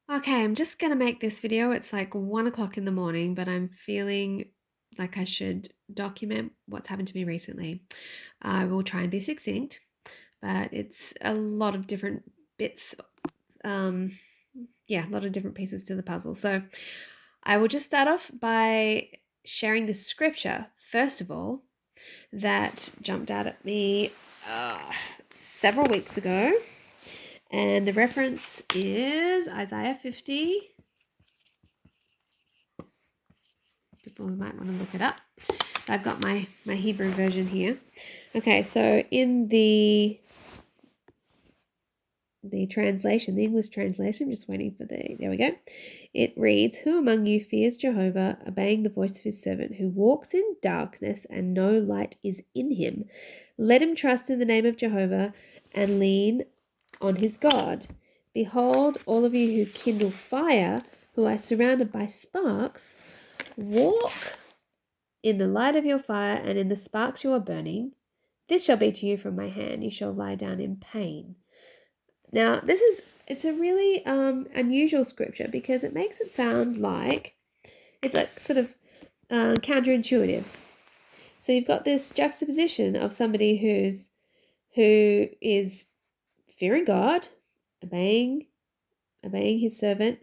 Okay, I'm just gonna make this video. It's like 1 o'clock in the morning, but I'm feeling like I should document what's happened to me recently. I will try and be succinct, but it's a lot of different bits. Um, yeah, a lot of different pieces to the puzzle. So I will just start off by sharing the scripture, first of all, that jumped out at me several weeks ago. And the reference is Isaiah 50. People might want to look it up. I've got my Hebrew version here. Okay, so in the translation, the English translation, just waiting for there we go. It reads, "Who among you fears Jehovah, obeying the voice of his servant, who walks in darkness and no light is in him? Let him trust in the name of Jehovah and lean on his God. Behold, all of you who kindle fire, who are surrounded by sparks, walk in the light of your fire and in the sparks you are burning. This shall be to you from my hand. You shall lie down in pain." Now, it's a really unusual scripture because it makes it sound like it's like sort of counterintuitive. So you've got this juxtaposition of somebody who is fearing God, obeying his servant,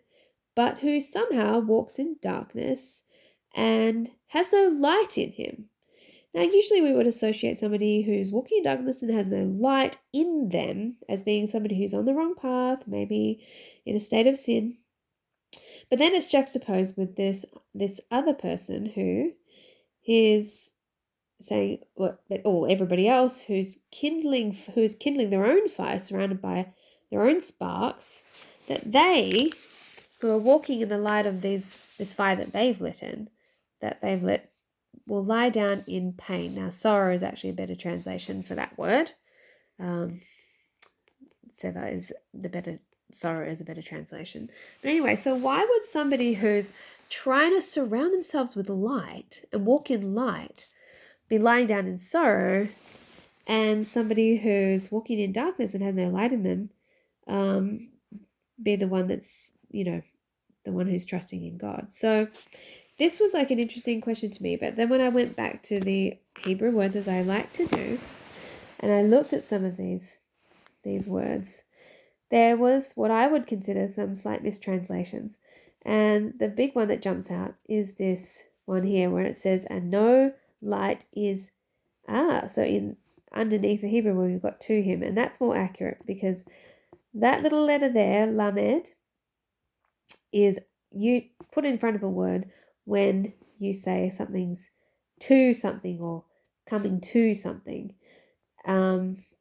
but who somehow walks in darkness and has no light in him. Now, usually we would associate somebody who's walking in darkness and has no light in them as being somebody who's on the wrong path, maybe in a state of sin. But then it's juxtaposed with this other person who is saying, or everybody else who's kindling their own fire, surrounded by their own sparks, that they who are walking in the light of this fire that they've lit, will lie down in pain. Now, sorrow is actually a better translation for that word. Seva is the better, sorrow is a better translation. But anyway, so why would somebody who's trying to surround themselves with light and walk in light be lying down in sorrow, and somebody who's walking in darkness and has no light in them be the one that's, the one who's trusting in God? So this was like an interesting question to me. But then when I went back to the Hebrew words, as I like to do, and I looked at some of these words, there was what I would consider some slight mistranslations. And the big one that jumps out is this one here where it says, "and no light is." So in underneath the Hebrew word, we've got to him. And that's more accurate because that little letter there, lamed, is you put in front of a word when you say something's to something or coming to something.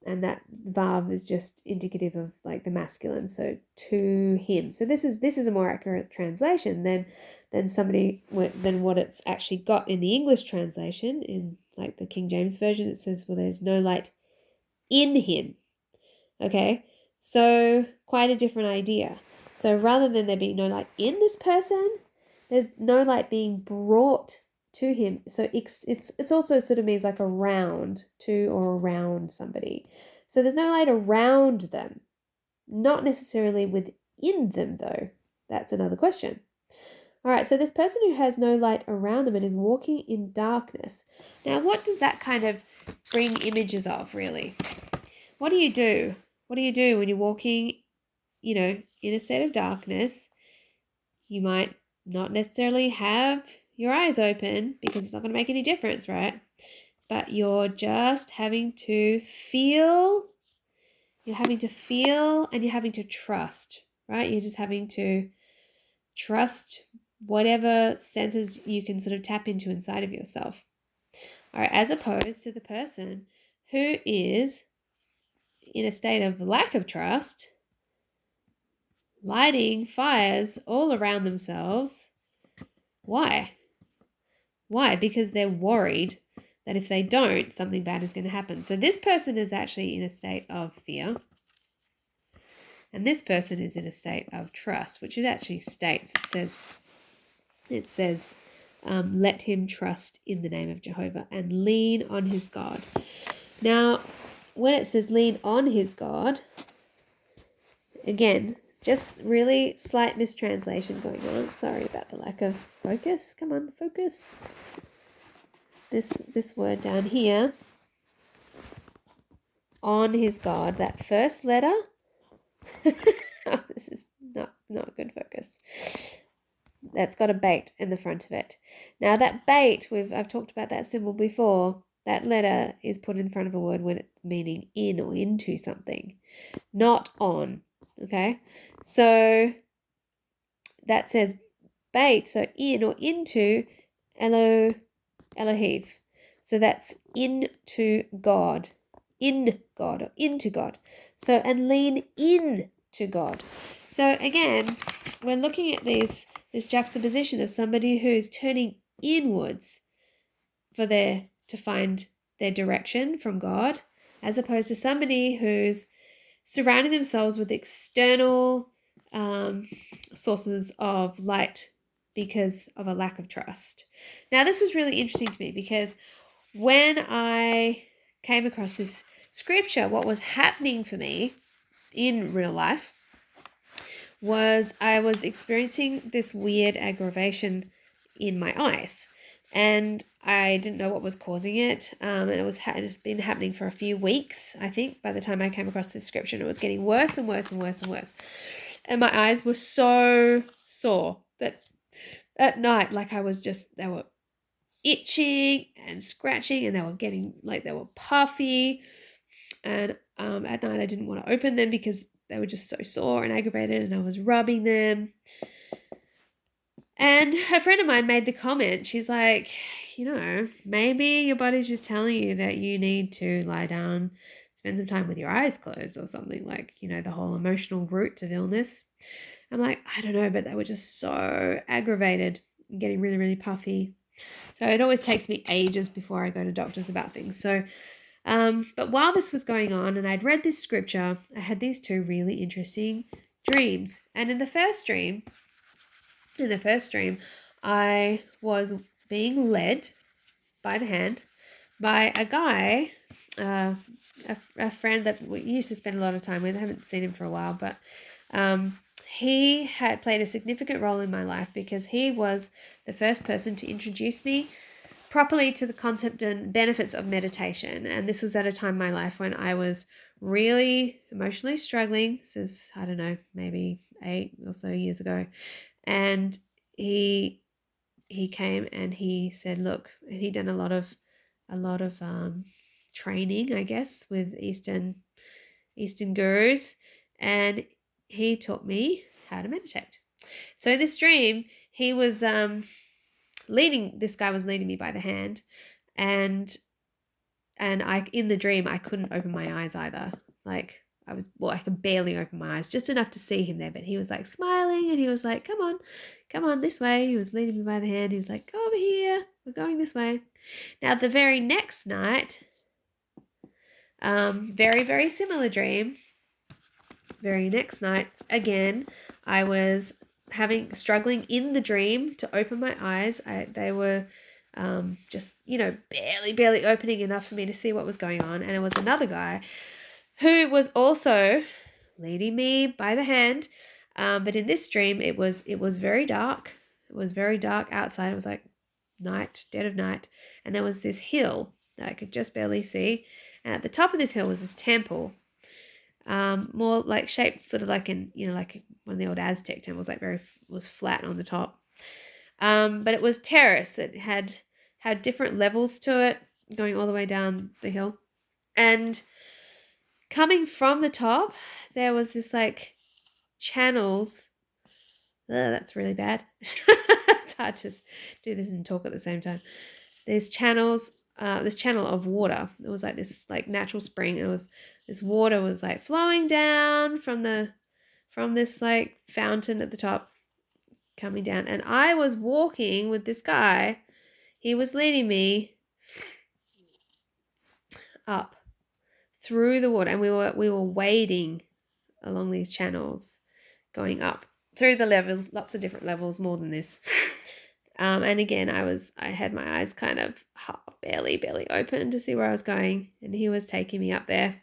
And that vav is just indicative of like the masculine, so to him. So this is a more accurate translation than what it's actually got in the English translation. In like the King James version, it says, "Well, there's no light in him." Okay, so quite a different idea. So rather than there being no light in this person, there's no light being brought to him. So it's also sort of means like around to or around somebody. So there's no light around them, not necessarily within them though. That's another question. All right, so this person who has no light around them and is walking in darkness. Now, what does that kind of bring images of, really? What do you do? What do you do when you're walking, in a state of darkness? You might not necessarily have your eyes open because it's not going to make any difference, right? But you're just having to feel. You're having to feel and you're having to trust, right? You're just having to trust whatever senses you can sort of tap into inside of yourself. All right, as opposed to the person who is in a state of lack of trust, lighting fires all around themselves. Why? Why? Because they're worried that if they don't, something bad is going to happen. So this person is actually in a state of fear. And this person is in a state of trust, which it actually states. It says, let him trust in the name of Jehovah and lean on his God. Now, when it says lean on his God, again, Just really slight mistranslation going on. Sorry about the lack of focus. Come on, focus. This word down here, on his God, that first letter. Oh, this is not good focus. That's got a bait in the front of it. Now that bait, I've talked about that symbol before. That letter is put in front of a word when it's meaning in or into something, not on. Okay, so that says bait, so in or into Elohiv. So that's into God, in God, or into God. So, and lean in to God. So again, we're looking at this juxtaposition of somebody who's turning inwards to find their direction from God, as opposed to somebody who's surrounding themselves with external sources of light because of a lack of trust. Now, this was really interesting to me because when I came across this scripture, what was happening for me in real life was I was experiencing this weird aggravation in my eyes, and I didn't know what was causing it. And it had been happening for a few weeks, I think, by the time I came across this scripture, and it was getting worse and worse and worse and worse. And my eyes were so sore that at night, like they were itching and scratching, and they were getting they were puffy. And at night I didn't want to open them because they were just so sore and aggravated, and I was rubbing them. And a friend of mine made the comment, she's like, maybe your body's just telling you that you need to lie down, spend some time with your eyes closed or something, like, the whole emotional root of illness. I'm like, I don't know, but they were just so aggravated and getting really, really puffy. So it always takes me ages before I go to doctors about things. So, but while this was going on and I'd read this scripture, I had these two really interesting dreams. And in the first dream, I was being led by the hand by a guy, a friend that we used to spend a lot of time with. I haven't seen him for a while, but he had played a significant role in my life because he was the first person to introduce me properly to the concept and benefits of meditation. And this was at a time in my life when I was really emotionally struggling. This is, I don't know, maybe 8 or so years ago. And he came and he said, look, and he'd done a lot of training, I guess, with Eastern gurus, and he taught me how to meditate. So this dream, he was this guy was leading me by the hand, and I, in the dream, I couldn't open my eyes either. Like I could barely open my eyes, just enough to see him there. But he was like smiling, and he was like, come on this way. He was leading me by the hand. He's like, go over here. We're going this way. Now, the very next night, very, very similar dream. Very next night, again, I was struggling in the dream to open my eyes. They were just, barely opening enough for me to see what was going on. And it was another guy who was also leading me by the hand. But in this dream, it was very dark. It was very dark outside. It was like night, dead of night. And there was this hill that I could just barely see. And at the top of this hill was this temple. More like shaped sort of like like one of the old Aztec temples, like was flat on the top. But it was terraced. It had different levels to it, going all the way down the hill. And coming from the top, there was this like channels. That's really bad. It's hard to do this and talk at the same time. There's channels, this channel of water. It was like this like natural spring. This water was like flowing down from this like fountain at the top, coming down. And I was walking with this guy. He was leading me up through the water, and we were wading along these channels, going up through the levels, lots of different levels, more than this. And again, I had my eyes kind of barely open to see where I was going, and he was taking me up there.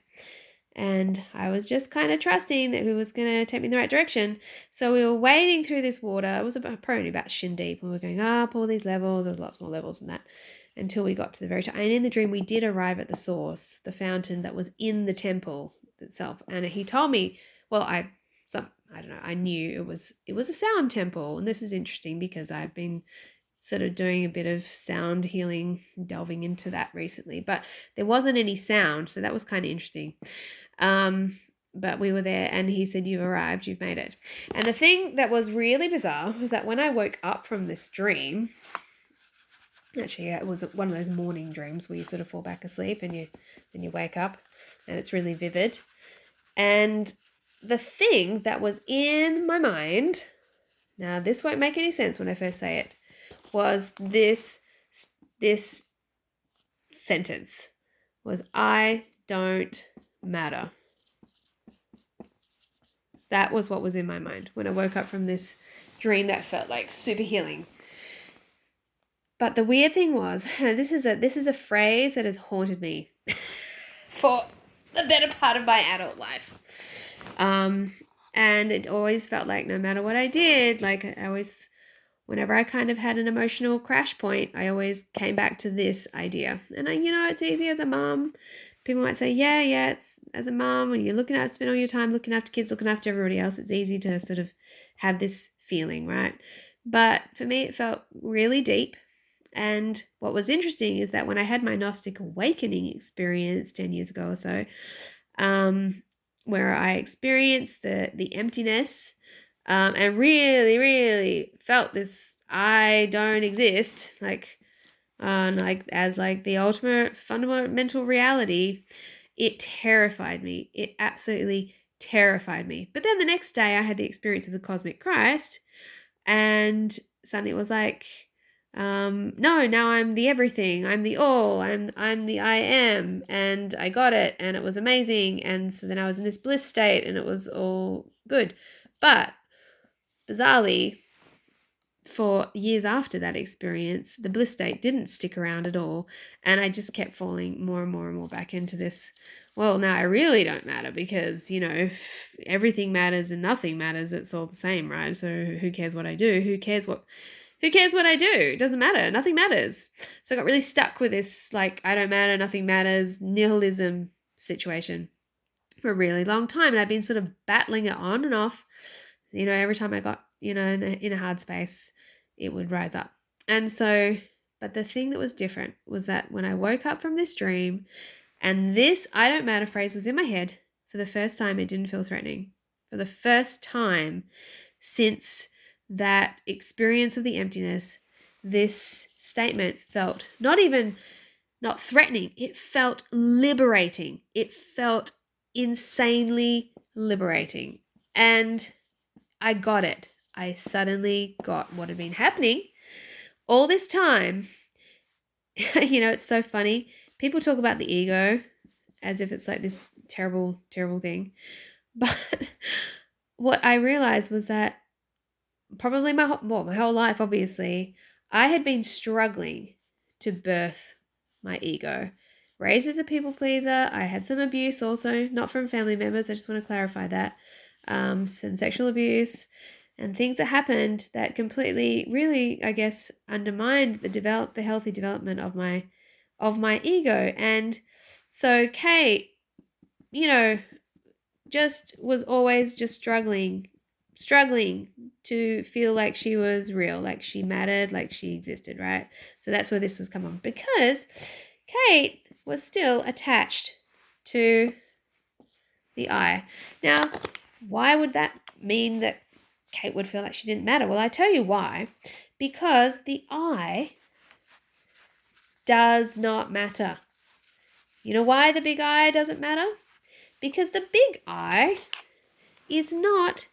And I was just kind of trusting that he was going to take me in the right direction. So we were wading through this water. It was probably about shin deep. And we were going up all these levels. There was lots more levels than that until we got to the very top. And in the dream, we did arrive at the source, the fountain that was in the temple itself. And he told me, well, I don't know, I knew it was a sound temple. And this is interesting because I've been sort of doing a bit of sound healing, delving into that recently. But there wasn't any sound, so that was kind of interesting. But we were there and he said, you've arrived, you've made it. And the thing that was really bizarre was that when I woke up from this dream, actually it was one of those morning dreams where you sort of fall back asleep and you wake up and it's really vivid. And the thing that was in my mind, now this won't make any sense when I first say it, was this sentence was, I don't matter. That was what was in my mind when I woke up from this dream that felt like super healing. But the weird thing was, this is a phrase that has haunted me for the better part of my adult life. And it always felt like no matter what I did, like I always, whenever I kind of had an emotional crash point, I always came back to this idea. And it's easy as a mom. People might say, yeah, it's as a mom, when you're spend all your time looking after kids, looking after everybody else, it's easy to sort of have this feeling, right? But for me, it felt really deep. And what was interesting is that when I had my Gnostic awakening experience 10 years ago or so, where I experienced the emptiness, and really, really felt this I don't exist, as the ultimate fundamental reality, it terrified me. It absolutely terrified me. But then the next day I had the experience of the cosmic Christ, and suddenly it was like, no, now I'm the everything. I'm the all. I'm the I am, and I got it, and it was amazing. And so then I was in this bliss state, and it was all good. But bizarrely, for years after that experience, the bliss state didn't stick around at all. And I just kept falling more and more and more back into this, well, now I really don't matter because, if everything matters and nothing matters, it's all the same, right? So who cares what I do? Who cares what I do? It doesn't matter. Nothing matters. So I got really stuck with this, I don't matter, nothing matters, nihilism situation for a really long time. And I've been sort of battling it on and off. Every time I got, in a hard space, it would rise up. And so, but the thing that was different was that when I woke up from this dream and this I don't matter phrase was in my head, for the first time, it didn't feel threatening. For the first time since that experience of the emptiness, this statement felt not threatening. It felt liberating. It felt insanely liberating. And I got it. I suddenly got what had been happening all this time. It's so funny. People talk about the ego as if it's like this terrible, terrible thing. But what I realized was that probably my whole life, obviously, I had been struggling to birth my ego. Raised as a people pleaser. I had some abuse also, not from family members. I just want to clarify that. Some sexual abuse and things that happened that completely, really, I guess, undermined the healthy development of my ego. And so Kate, just was always just struggling to feel like she was real, like she mattered, like she existed, right? So that's where this was come on, because Kate was still attached to the I. Now, why would that mean that Kate would feel like she didn't matter? Well, I tell you why. Because the I does not matter. You know why the big I doesn't matter? Because the big I is not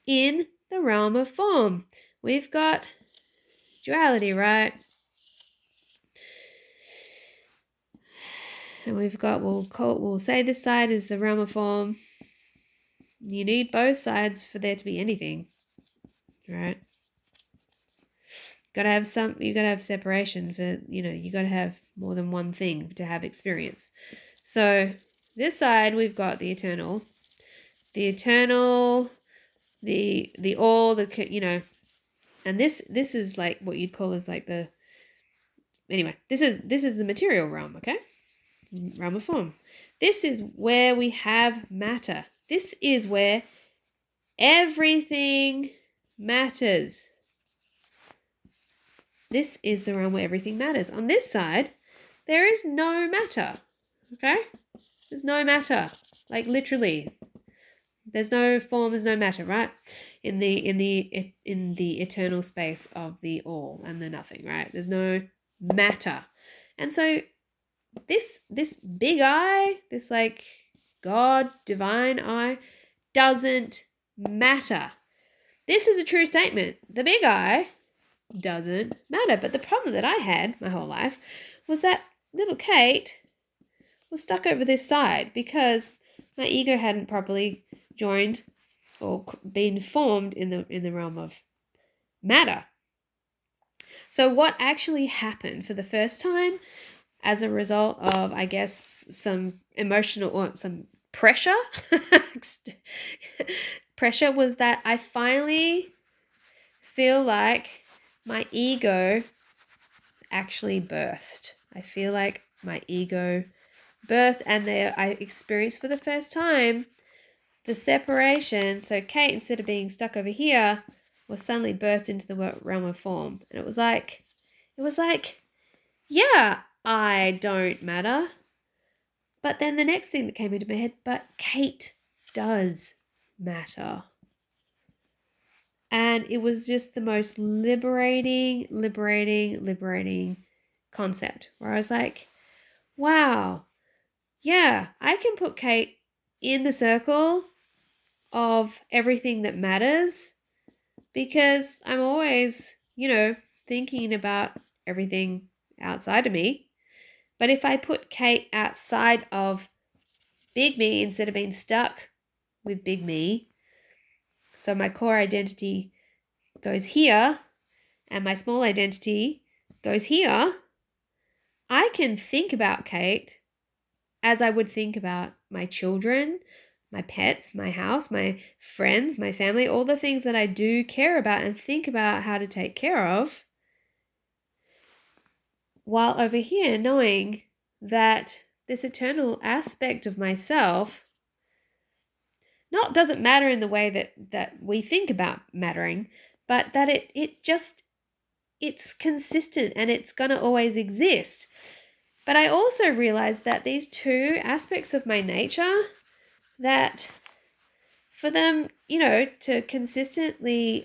in the realm of form. We've got duality, right? And we've got, we'll say this side is the realm of form. You need both sides for there to be anything, right? You gotta have separation for, you gotta have more than one thing to have experience. So This side we've got the eternal, the all, and this is like what you'd call as like the, anyway, this is the material realm, okay? Realm of form. This is where we have matter. This is where everything matters. This is the realm where everything matters. On this side, there is no matter, okay? There's no matter, like literally. There's no form, there's no matter, right? In the eternal space of the all and the nothing, right? There's no matter. And so this big I, this like God, divine I, doesn't matter. This is a true statement. The big I doesn't matter. But the problem that I had my whole life was that little Kate was stuck over this side because my ego hadn't properly joined or been formed in the realm of matter. So what actually happened for the first time as a result of, I guess, some emotional or some pressure, pressure was that I finally feel like my ego actually birthed. I feel like my ego birthed, and there I experienced for the first time the separation. So Kate, instead of being stuck over here, was suddenly birthed into the realm of form. And it was like, yeah, I don't matter. But then the next thing that came into my head, but Kate does matter. And it was just the most liberating concept where I was like, wow, yeah, I can put Kate in the circle of everything that matters because I'm always, thinking about everything outside of me. But if I put Kate outside of big me instead of being stuck with big me, so my core identity goes here and my small identity goes here, I can think about Kate as I would think about my children, my pets, my house, my friends, my family, all the things that I do care about and think about how to take care of, while over here knowing that this eternal aspect of myself not doesn't matter in the way that we think about mattering, but that it's consistent and it's going to always exist. But I also realized that these two aspects of my nature, that for them, to consistently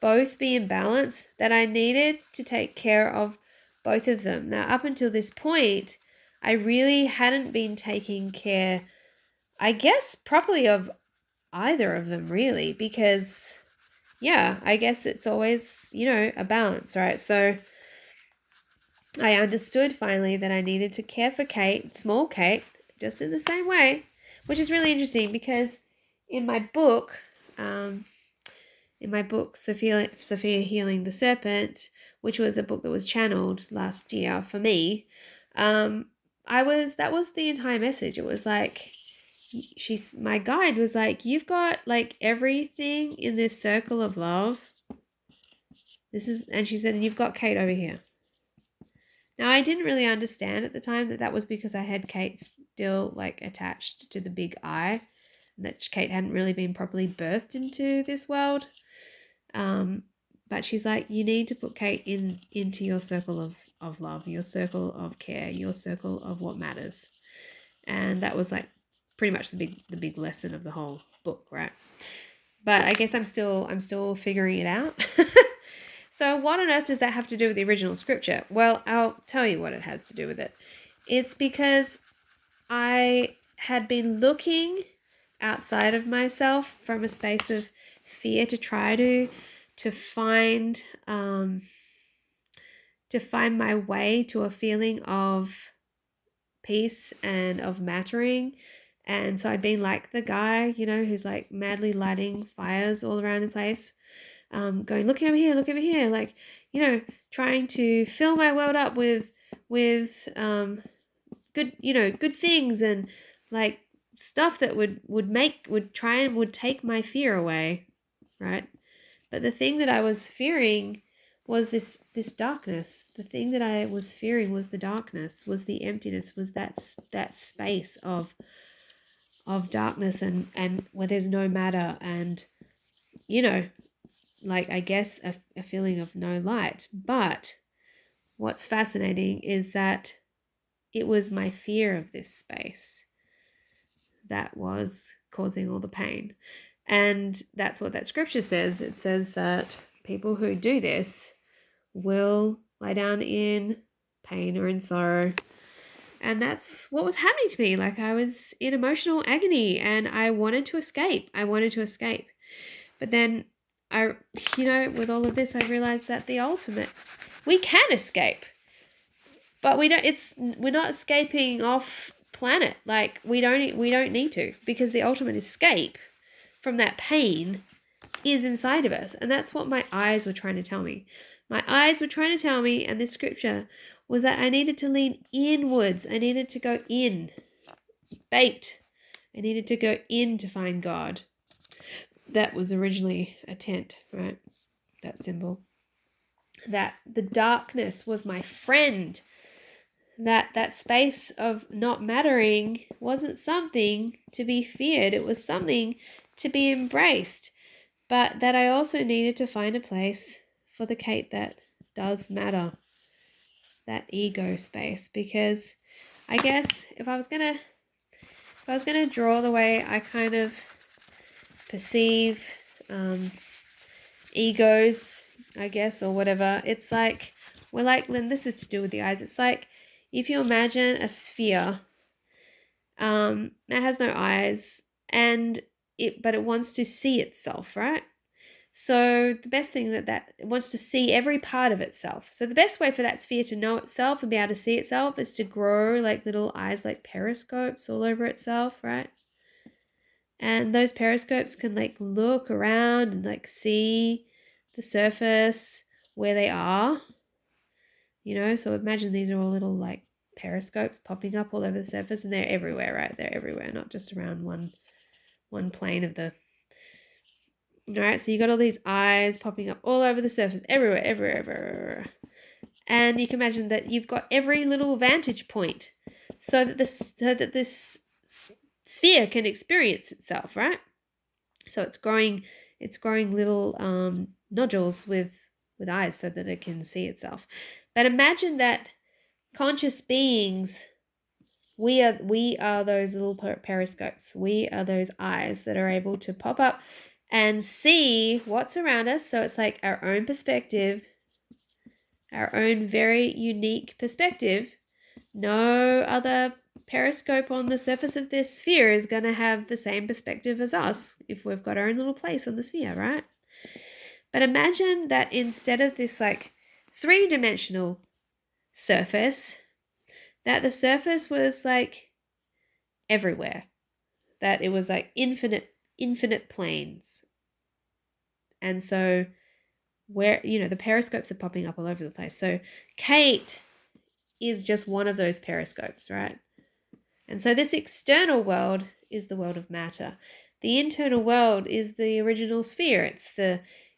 both be in balance, that I needed to take care of both of them. Now, up until this point, I really hadn't been taking care, I guess, properly of either of them, really, because, yeah, I guess it's always, a balance, right? So I understood finally that I needed to care for Kate, small Kate, just in the same way, which is really interesting because in my book, Sophia Healing the Serpent, which was a book that was channeled last year for me, that was the entire message. It was like, my guide was like, you've got like everything in this circle of love. And she said, and you've got Kate over here. Now, I didn't really understand at the time that was because I had Kate still like attached to the big I, and that Kate hadn't really been properly birthed into this world. But she's like, you need to put Kate into your circle of love, your circle of care, your circle of what matters. And that was like pretty much the big lesson of the whole book, right? But I guess I'm still figuring it out. So what on earth does that have to do with the original scripture? Well, I'll tell you what it has to do with it. It's because I had been looking outside of myself from a space of fear to try to find my way to a feeling of peace and of mattering. And so I'd been like the guy, who's like madly lighting fires all around the place, going, look over here, like, trying to fill my world up with good things, and like stuff that would take my fear away, right? But the thing that I was fearing was this darkness. The thing that I was fearing was the darkness, was the emptiness, was that space of darkness, and where there's no matter, and you know like, I guess a feeling of no light. But what's fascinating is that it was my fear of this space that was causing all the pain. And that's what that scripture says. It says that people who do this will lie down in pain or in sorrow. And that's what was happening to me. Like, I was in emotional agony and I wanted to escape. But then with all of this, I realized that we can escape, but we're not escaping off planet. Like, we don't need to, because the ultimate escape from that pain is inside of us. And that's what my eyes were trying to tell me. My eyes were trying to tell me, and this scripture was that I needed to lean inwards. I needed to go in. Bait. I needed to go in to find God. That was originally a tent, right? That symbol. That the darkness was my friend. That space of not mattering wasn't something to be feared. It was something to be embraced. But that I also needed to find a place for the Kate that does matter. That ego space. Because I guess if I was gonna draw the way I kind of perceive egos, I guess, or whatever, it's like, and this is to do with the eyes. It's like if you imagine a sphere that has no eyes, but it wants to see itself, right? So the best thing that it wants to see every part of itself. So the best way for that sphere to know itself and be able to see itself is to grow like little eyes, like periscopes all over itself, right? And those periscopes can like look around and like see the surface where they are, so imagine these are all little like periscopes popping up all over the surface, and they're everywhere, right? They're everywhere, not just around one plane of the. All right, so you got all these eyes popping up all over the surface, everywhere. And you can imagine that you've got every little vantage point so that this sphere can experience itself, right? So it's growing little nodules with eyes so that it can see itself. But imagine that conscious beings, we are those little periscopes. We are those eyes that are able to pop up and see what's around us. So it's like our own perspective, our own very unique perspective. No other periscope on the surface of this sphere is going to have the same perspective as us if we've got our own little place on the sphere, right? But imagine that instead of this like three-dimensional surface, that the surface was like everywhere, that it was like infinite planes. And so where, the periscopes are popping up all over the place. So Kate is just one of those periscopes, right? And so this external world is the world of matter. The internal world is the original sphere.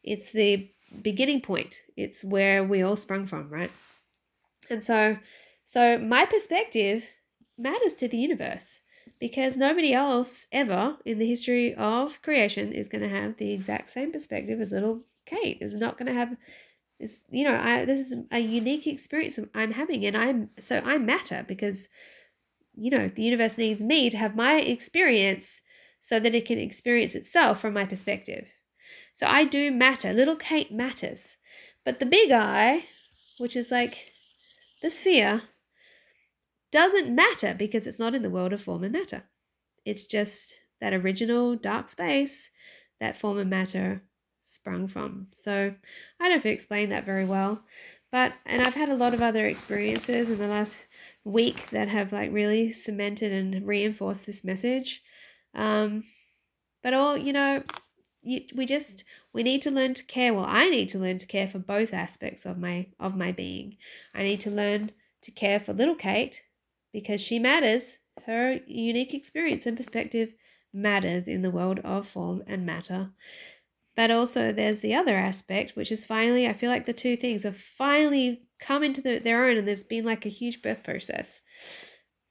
It's the beginning point. It's where we all sprung from, right? And so my perspective matters to the universe, because nobody else ever in the history of creation is going to have the exact same perspective as little Kate. Is not going to have this. This is a unique experience I'm having, and I matter because the universe needs me to have my experience so that it can experience itself from my perspective. So I do matter. Little Kate matters. But the big I, which is like the sphere, doesn't matter because it's not in the world of form and matter. It's just that original dark space that form and matter sprung from. So I don't know if I explained that very well, and I've had a lot of other experiences in the last week that have like really cemented and reinforced this message. But all, we need to learn to care. Well, I need to learn to care for both aspects of my being. I need to learn to care for little Kate, because she matters. Her unique experience and perspective matters in the world of form and matter. But also there's the other aspect, which is finally, I feel like the two things have finally come into their own, and there's been like a huge birth process.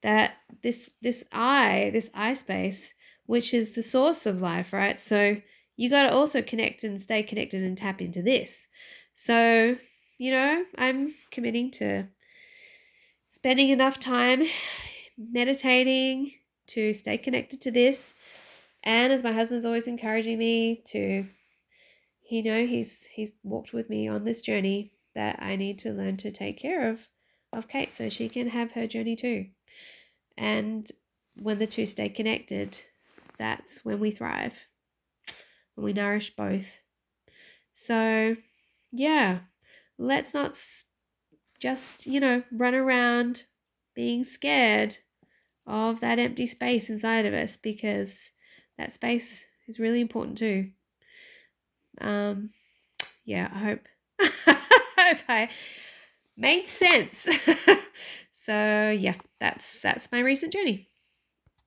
That this eye space, which is the source of life, right? So you got to also connect and stay connected and tap into this. So, I'm committing to spending enough time meditating to stay connected to this. And as my husband's always encouraging me to, he's walked with me on this journey, that I need to learn to take care of Kate so she can have her journey too. And when the two stay connected, that's when we thrive, when we nourish both. So, yeah, let's not just, run around being scared of that empty space inside of us, because that space is really important too. Yeah, I hope I made sense. So yeah, that's my recent journey.